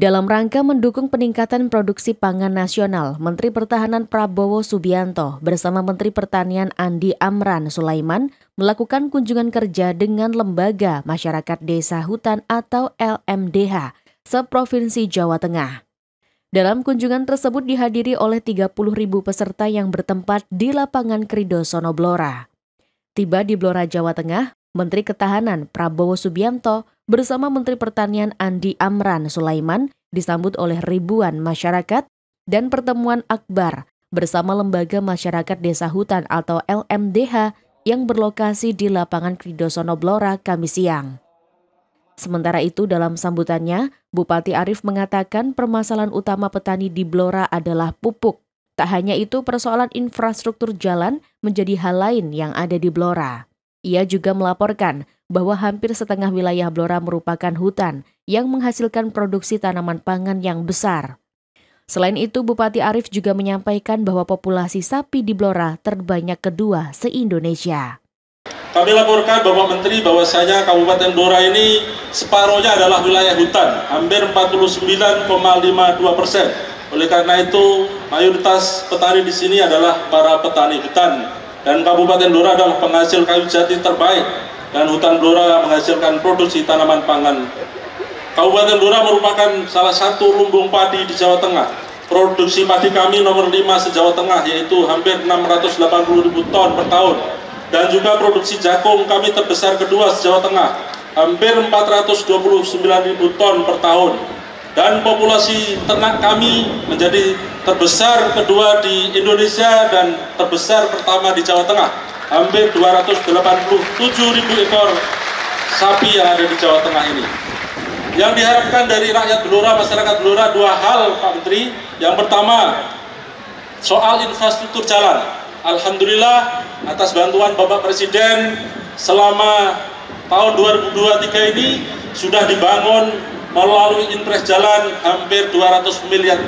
Dalam rangka mendukung peningkatan produksi pangan nasional, Menteri Pertahanan Prabowo Subianto bersama Menteri Pertanian Andi Amran Sulaiman melakukan kunjungan kerja dengan Lembaga Masyarakat Desa Hutan atau LMDH seprovinsi Jawa Tengah. Dalam kunjungan tersebut dihadiri oleh 30.000 peserta yang bertempat di lapangan Kridosono Blora. Tiba di Blora, Jawa Tengah, Menteri Ketahanan Prabowo Subianto bersama Menteri Pertanian Andi Amran Sulaiman disambut oleh ribuan masyarakat dan pertemuan akbar bersama Lembaga Masyarakat Desa Hutan atau LMDH yang berlokasi di lapangan Kridosono Blora Kamis siang. Sementara itu dalam sambutannya, Bupati Arief mengatakan permasalahan utama petani di Blora adalah pupuk. Tak hanya itu, persoalan infrastruktur jalan menjadi hal lain yang ada di Blora. Ia juga melaporkan bahwa hampir setengah wilayah Blora merupakan hutan yang menghasilkan produksi tanaman pangan yang besar. Selain itu, Bupati Arief juga menyampaikan bahwa populasi sapi di Blora terbanyak kedua se-Indonesia. Kami laporkan Bapak Menteri bahwasanya Kabupaten Blora ini separuhnya adalah wilayah hutan, hampir 49,52%. Oleh karena itu, mayoritas petani di sini adalah para petani hutan. Dan Kabupaten Blora adalah penghasil kayu jati terbaik dan hutan Blora menghasilkan produksi tanaman pangan. Kabupaten Blora merupakan salah satu lumbung padi di Jawa Tengah. Produksi padi kami nomor 5 se-Jawa Tengah, yaitu hampir 680.000 ton per tahun. Dan juga produksi jagung kami terbesar kedua se-Jawa Tengah, hampir 429.000 ton per tahun. Dan populasi ternak kami menjadi terbesar kedua di Indonesia dan terbesar pertama di Jawa Tengah, hampir 287.000 ekor sapi yang ada di Jawa Tengah ini. Yang diharapkan dari rakyat Blora, masyarakat Blora, dua hal Pak Menteri. Yang pertama, soal infrastruktur jalan. Alhamdulillah atas bantuan Bapak Presiden selama tahun 2023 ini sudah dibangun melalui impres jalan hampir 200 miliar,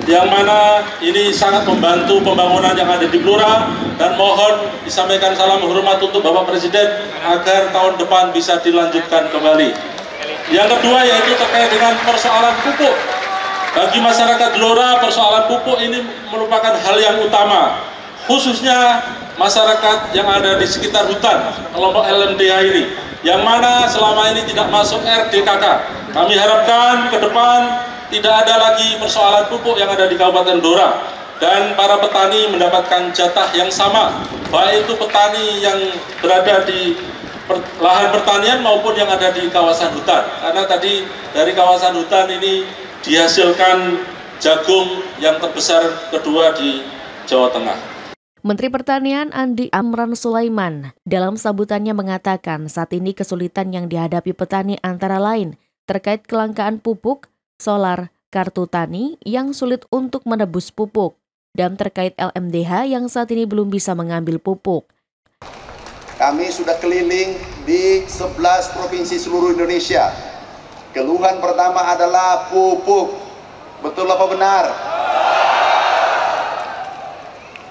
yang mana ini sangat membantu pembangunan yang ada di Blora, dan mohon disampaikan salam hormat untuk Bapak Presiden agar tahun depan bisa dilanjutkan kembali. Yang kedua yaitu terkait dengan persoalan pupuk. Bagi masyarakat Blora, persoalan pupuk ini merupakan hal yang utama, khususnya masyarakat yang ada di sekitar hutan, kelompok LMDH ini, yang mana selama ini tidak masuk RDKK. Kami harapkan ke depan tidak ada lagi persoalan pupuk yang ada di Kabupaten Blora, dan para petani mendapatkan jatah yang sama, baik itu petani yang berada di lahan pertanian maupun yang ada di kawasan hutan. Karena tadi dari kawasan hutan ini dihasilkan jagung yang terbesar kedua di Jawa Tengah. Menteri Pertanian Andi Amran Sulaiman dalam sambutannya mengatakan saat ini kesulitan yang dihadapi petani antara lain terkait kelangkaan pupuk, solar, kartu tani yang sulit untuk menebus pupuk, dan terkait LMDH yang saat ini belum bisa mengambil pupuk. Kami sudah keliling di 11 provinsi seluruh Indonesia. Keluhan pertama adalah pupuk. Betul apa benar?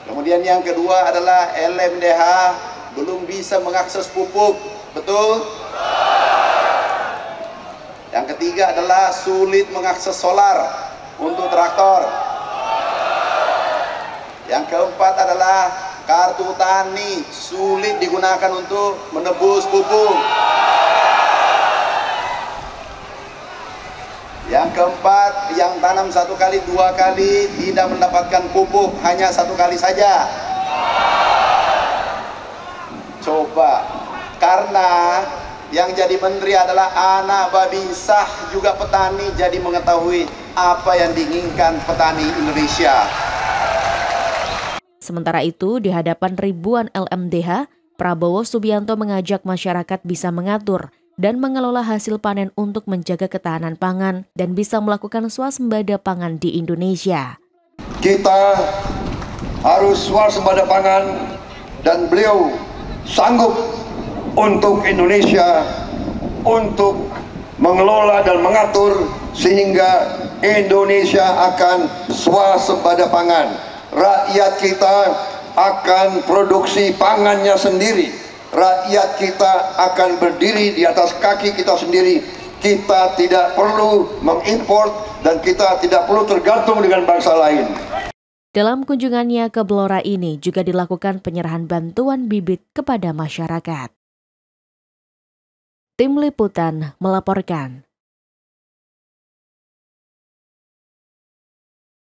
Kemudian yang kedua adalah LMDH belum bisa mengakses pupuk. Betul? Yang ketiga adalah sulit mengakses solar untuk traktor. Yang keempat adalah kartu tani sulit digunakan untuk menebus pupuk. Yang keempat, yang tanam 1 kali 2 kali tidak mendapatkan pupuk, hanya 1 kali saja. Coba, karena yang jadi menteri adalah anak Babinsa, juga petani, jadi mengetahui apa yang diinginkan petani Indonesia. Sementara itu, di hadapan ribuan LMDH, Prabowo Subianto mengajak masyarakat bisa mengatur dan mengelola hasil panen untuk menjaga ketahanan pangan dan bisa melakukan swasembada pangan di Indonesia. Kita harus swasembada pangan dan beliau sanggup untuk Indonesia, untuk mengelola dan mengatur sehingga Indonesia akan swasembada pangan. Rakyat kita akan produksi pangannya sendiri. Rakyat kita akan berdiri di atas kaki kita sendiri. kita tidak perlu mengimpor dan kita tidak perlu tergantung dengan bangsa lain. Dalam kunjungannya ke Blora ini juga dilakukan penyerahan bantuan bibit kepada masyarakat. Tim Liputan melaporkan.